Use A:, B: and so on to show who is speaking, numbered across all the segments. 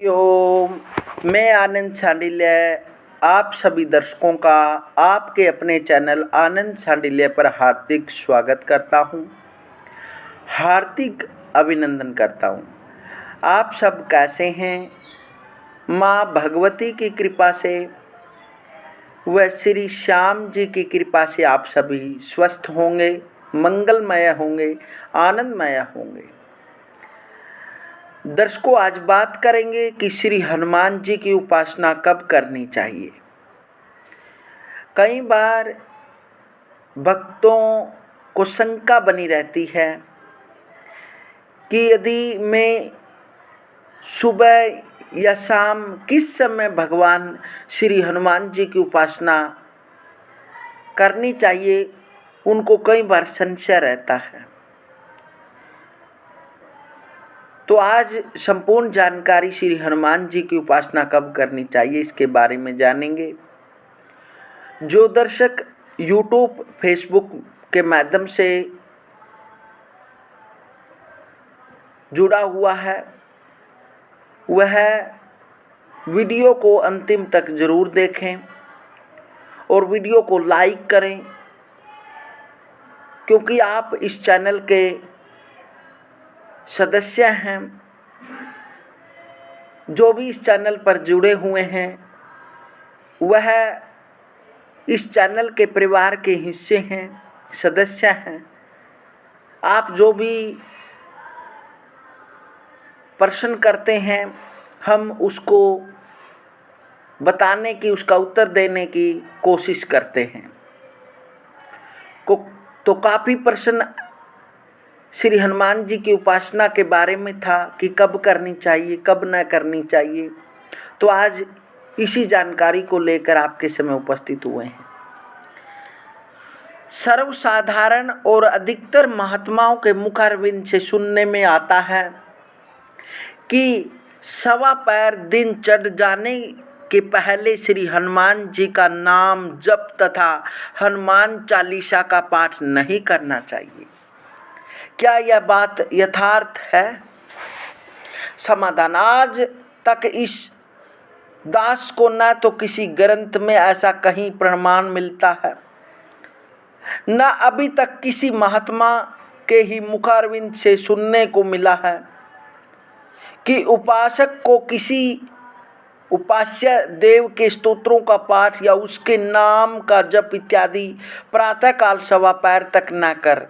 A: ओम। मैं आनंद सांडिल्य आप सभी दर्शकों का आपके अपने चैनल आनंद सांडिल्य पर हार्दिक स्वागत करता हूं, हार्दिक अभिनंदन करता हूं। आप सब कैसे हैं? माँ भगवती की कृपा से व श्री श्याम जी की कृपा से आप सभी स्वस्थ होंगे, मंगलमय होंगे, आनंदमय होंगे। दर्शकों, आज बात करेंगे कि श्री हनुमान जी की उपासना कब करनी चाहिए। कई बार भक्तों को शंका बनी रहती है कि यदि मैं सुबह या शाम किस समय भगवान श्री हनुमान जी की उपासना करनी चाहिए, उनको कई बार संशय रहता है। तो आज संपूर्ण जानकारी श्री हनुमान जी की उपासना कब करनी चाहिए इसके बारे में जानेंगे। जो दर्शक YouTube, Facebook के माध्यम से जुड़ा हुआ है वह वीडियो को अंतिम तक जरूर देखें और वीडियो को लाइक करें, क्योंकि आप इस चैनल के सदस्य हैं। जो भी इस चैनल पर जुड़े हुए हैं वह इस चैनल के परिवार के हिस्से हैं, सदस्य हैं। आप जो भी प्रश्न करते हैं हम उसको बताने की, उसका उत्तर देने की कोशिश करते हैं। तो काफ़ी प्रश्न श्री हनुमान जी की उपासना के बारे में था कि कब करनी चाहिए, कब न करनी चाहिए। तो आज इसी जानकारी को लेकर आपके समय उपस्थित हुए हैं। सर्वसाधारण और अधिकतर महात्माओं के मुखारविंद से सुनने में आता है कि सवा पैर दिन चढ़ जाने के पहले श्री हनुमान जी का नाम जप तथा हनुमान चालीसा का पाठ नहीं करना चाहिए। क्या यह बात यथार्थ है? समाधान, आज तक इस दास को न तो किसी ग्रंथ में ऐसा कहीं प्रमाण मिलता है, न अभी तक किसी महात्मा के ही मुखारविंद से सुनने को मिला है कि उपासक को किसी उपास्य देव के स्तोत्रों का पाठ या उसके नाम का जप इत्यादि प्रातःकाल सवा पैर तक न कर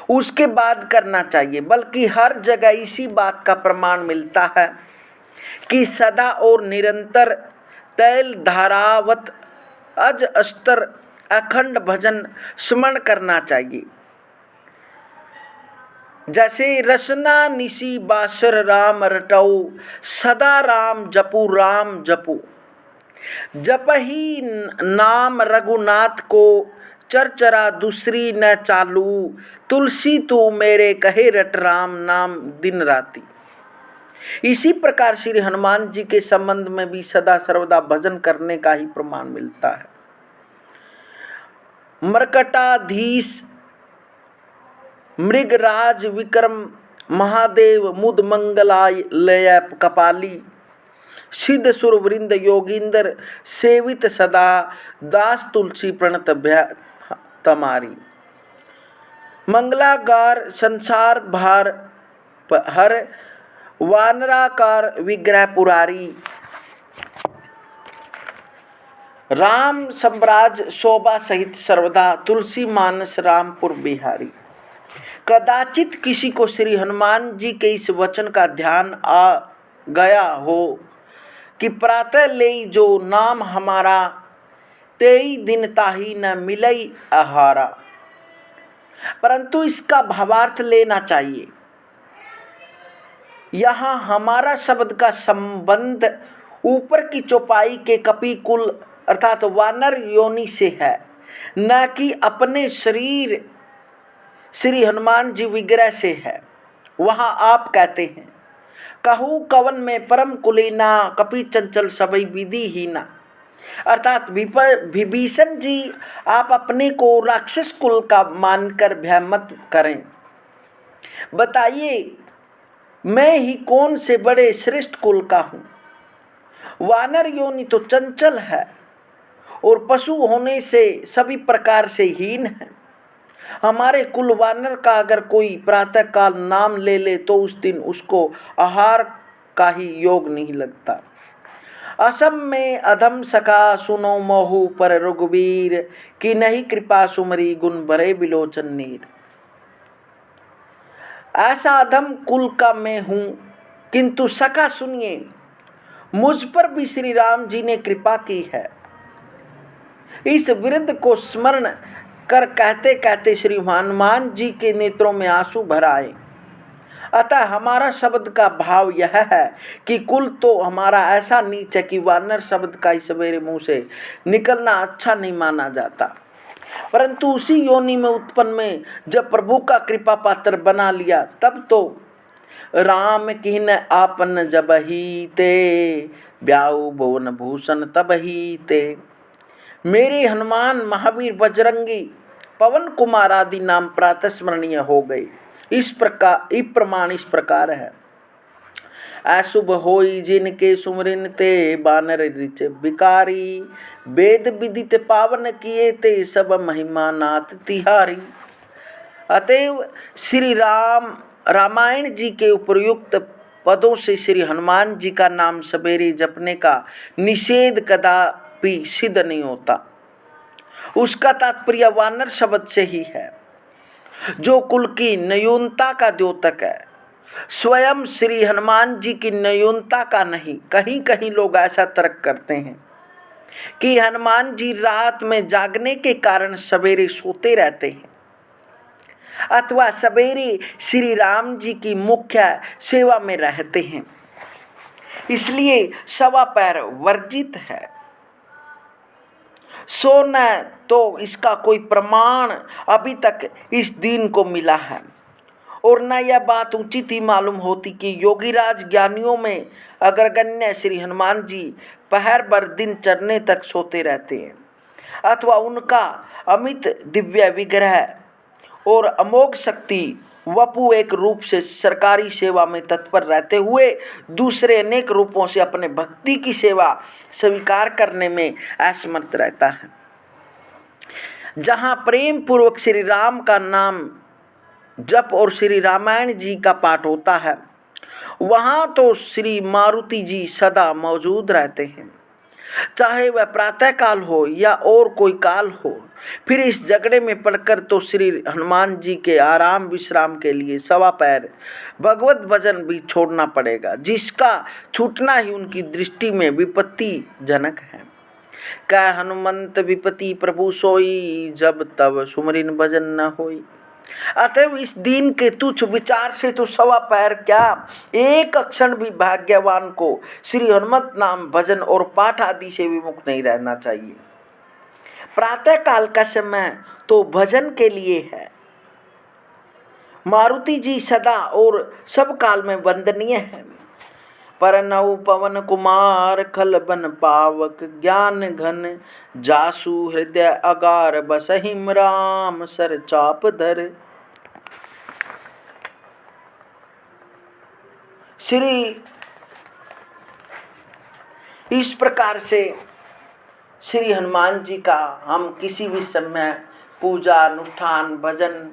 A: उसके बाद करना चाहिए, बल्कि हर जगह इसी बात का प्रमाण मिलता है कि सदा और निरंतर तैल धारावत अज अस्तर अखंड भजन स्मरण करना चाहिए। जैसे रसना निशी बासर राम रटऊ, सदा राम जपू, जप ही नाम रघुनाथ को चरचरा दूसरी न चालू, तुलसी तू मेरे कहे रट राम नाम दिन राती। इसी प्रकार श्री हनुमान जी के संबंध में भी सदा सर्वदा भजन करने का ही प्रमाण मिलता है। मरकटाधीश मृगराज विक्रम महादेव मुद मंगलालय कपाली, सिद्ध सुर वृंद योगींद्र सेवित सदा, दास तुलसी प्रणत भय तमारी। मंगलागार संसार भार हर, वानराकार विग्रह पुरारी, राम सम्राज शोभा सहित सर्वदा, तुलसी मानस रामपुर बिहारी। कदाचित किसी को श्री हनुमान जी के इस वचन का ध्यान आ गया हो कि प्रातः ले जो नाम हमारा, तेई दिन ताही न मिलई आहारा। परंतु इसका भावार्थ लेना चाहिए। यहाँ हमारा शब्द का संबंध ऊपर की चौपाई के कपिकुल अर्थात वानर योनि से है, न कि अपने शरीर श्री हनुमान जी विग्रह से है। वहाँ आप कहते हैं, कहू कवन में परम कुलीना, कपि चंचल सबई विधि हीना। अर्थात विभीषण जी, आप अपने को राक्षस कुल का मानकर भय मत करें। बताइए, मैं ही कौन से बड़े श्रेष्ठ कुल का हूँ। वानर योनि तो चंचल है और पशु होने से सभी प्रकार से हीन है। हमारे कुल वानर का अगर कोई प्रातःकाल नाम ले ले तो उस दिन उसको आहार का ही योग नहीं लगता। असम में अधम सखा सुनो मोहु पर रघुवीर की नहीं कृपा सुमरी गुण भरे बिलोचन नीर। ऐसा अधम कुल का मैं हूं, किंतु सखा सुनिए मुझ पर भी श्री राम जी ने कृपा की है। इस वृद्ध को स्मरण कर कहते कहते श्री हनुमान जी के नेत्रों में आंसू भर आए। अतः हमारा शब्द का भाव यह है कि कुल तो हमारा ऐसा नीच है कि वानर शब्द का ही सवेरे मुंह से निकलना अच्छा नहीं माना जाता, परंतु उसी योनि में उत्पन्न में जब प्रभु का कृपा पात्र बना लिया तब तो राम किन आपन जब ही ते ब्याऊ भुवन भूषण तब ही ते। मेरे हनुमान महावीर बजरंगी पवन कुमार आदि नाम प्रातः स्मरणीय हो गए। इस प्रमाण इस प्रकार है। अशुभ होई जिनके सुमरिन ते बानर रिच बिकारी वेद विदित पावन किए ते सब महिमा नाथ तिहारी। अतएव श्री रामायण जी के उपयुक्त पदों से श्री हनुमान जी का नाम सवेरे जपने का निषेध कदापि सिद्ध नहीं होता। उसका तात्पर्य वानर शब्द से ही है, जो कुल की न्यूनता का द्योतक है। स्वयं श्री हनुमान जी की न्यूनता का नहीं। कहीं कहीं लोग ऐसा तर्क करते हैं कि हनुमान जी रात में जागने के कारण सवेरे सोते रहते हैं अथवा सवेरे श्री राम जी की मुख्य सेवा में रहते हैं, इसलिए सवा पैर वर्जित है। सो न तो इसका कोई प्रमाण अभी तक इस दिन को मिला है, और न यह बात उचित ही मालूम होती कि योगीराज ज्ञानियों में अग्रगण्य श्री हनुमान जी पहर भर दिन चढ़ने तक सोते रहते हैं अथवा उनका अमित दिव्य विग्रह और अमोघ शक्ति वपु एक रूप से सरकारी सेवा में तत्पर रहते हुए दूसरे अनेक रूपों से अपने भक्ति की सेवा स्वीकार करने में असमर्थ रहता है। जहाँ प्रेम पूर्वक श्री राम का नाम जप और श्री रामायण जी का पाठ होता है, वहाँ तो श्री मारुति जी सदा मौजूद रहते हैं, चाहे वह प्रातः काल हो या और कोई काल हो। फिर इस झगड़े में पड़कर तो श्री हनुमान जी के आराम विश्राम के लिए सवा पैर भगवत भजन भी छोड़ना पड़ेगा, जिसका छूटना ही उनकी दृष्टि में विपत्तिजनक है। कह हनुमंत विपत्ति प्रभु सोई जब तब सुमरिन भजन न होई। अतएव इस दीन के तुच्छ विचार से तो सवा पैर क्या एक क्षण भी भाग्यवान को श्री हनुमत नाम भजन और पाठ आदि से विमुख नहीं रहना चाहिए। प्रातः काल का समय तो भजन के लिए है। मारुति जी सदा और सब काल में वंदनीय है। परनौ पवन कुमार खल बन पावक ज्ञान घन जासु हृदय अगार बसहिम राम सर चाप धर। श्री इस प्रकार से श्री हनुमान जी का हम किसी भी समय पूजा अनुष्ठान भजन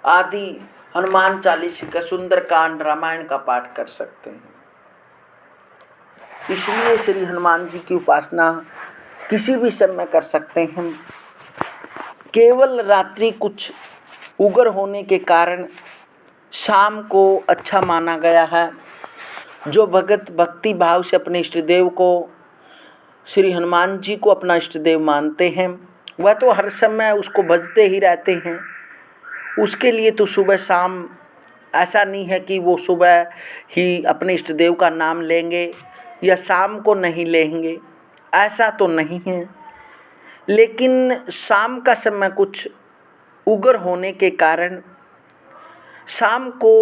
A: आदि हनुमान चालीसा का सुंदरकांड रामायण का पाठ कर सकते हैं। इसलिए श्री हनुमान जी की उपासना किसी भी समय कर सकते हैं। केवल रात्रि कुछ उग्र होने के कारण शाम को अच्छा माना गया है। जो भगत भक्ति भाव से अपने इष्ट देव को श्री हनुमान जी को अपना इष्ट देव मानते हैं, वह तो हर समय उसको भजते ही रहते हैं। उसके लिए तो सुबह शाम ऐसा नहीं है कि वो सुबह ही अपने इष्ट देव का नाम लेंगे या शाम को नहीं लेंगे, ऐसा तो नहीं है। लेकिन शाम का समय कुछ उग्र होने के कारण शाम को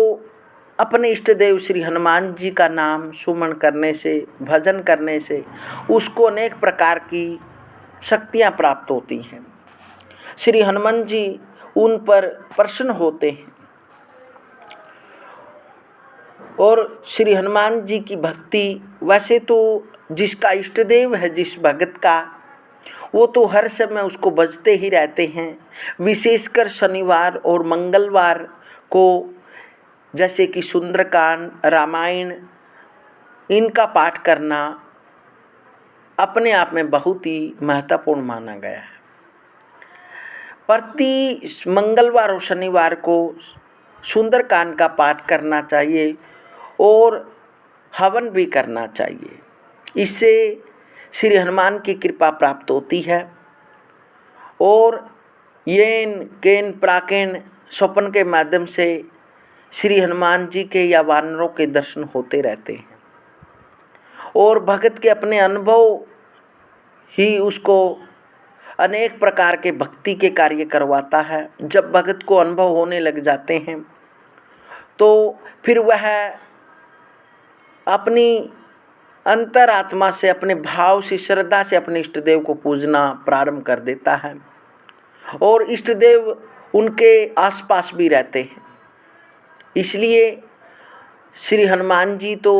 A: अपने इष्ट देव श्री हनुमान जी का नाम सुमन करने से भजन करने से उसको अनेक प्रकार की शक्तियाँ प्राप्त होती हैं। श्री हनुमान जी उन पर प्रसन्न होते हैं। और श्री हनुमान जी की भक्ति, वैसे तो जिसका इष्ट देव है जिस भगत का, वो तो हर समय उसको बजते ही रहते हैं। विशेषकर शनिवार और मंगलवार को, जैसे कि सुंदरकांड, रामायण, इनका पाठ करना अपने आप में बहुत ही महत्वपूर्ण माना गया है। प्रति मंगलवार और शनिवार को सुंदरकांड का पाठ करना चाहिए और हवन भी करना चाहिए। इससे श्री हनुमान की कृपा प्राप्त होती है और येन केन प्राकेन स्वप्न के माध्यम से श्री हनुमान जी के या वानरों के दर्शन होते रहते हैं और भगत के अपने अनुभव ही उसको अनेक प्रकार के भक्ति के कार्य करवाता है। जब भगत को अनुभव होने लग जाते हैं तो फिर वह अपनी अंतरात्मा से, अपने भाव से, श्रद्धा से अपने इष्ट देव को पूजना प्रारंभ कर देता है और इष्ट देव उनके आसपास भी रहते हैं। इसलिए श्री हनुमान जी तो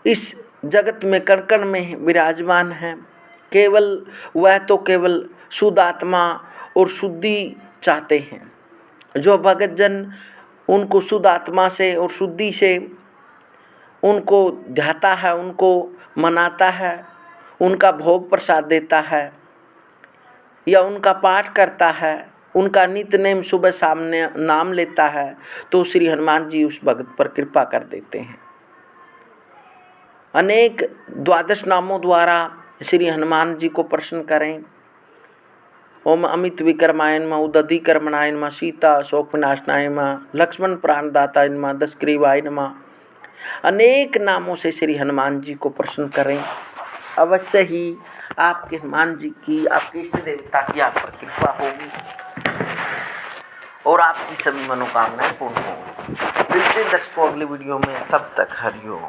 A: इस जगत में कण कण में विराजमान हैं। वह तो केवल शुद्ध आत्मा और शुद्धि चाहते हैं। जो भगत जन उनको शुद्ध आत्मा से और शुद्धि से उनको ध्याता है, उनको मनाता है, उनका भोग प्रसाद देता है या उनका पाठ करता है, उनका नित्य नेम सुबह सामने नाम लेता है, तो श्री हनुमान जी उस भगत पर कृपा कर देते हैं। अनेक द्वादश नामों द्वारा श्री हनुमान जी को प्रसन्न करें। ओम अमित विक्रमाय नमः, उदधि कर्मणाय नमः, सीता शोक विनाशनाय नमः, लक्ष्मण प्राणदाताय नमः, दशग्रीवाय नमः। अनेक नामों से श्री हनुमान जी को प्रसन्न करें। अवश्य ही आपके हनुमान जी की, आपके इष्ट देवता की आप पर कृपा होगी और आपकी सभी मनोकामनाएं पूर्ण होंगी। मिलते हैं दर्शकों अगले वीडियो में, तब तक हरिओम।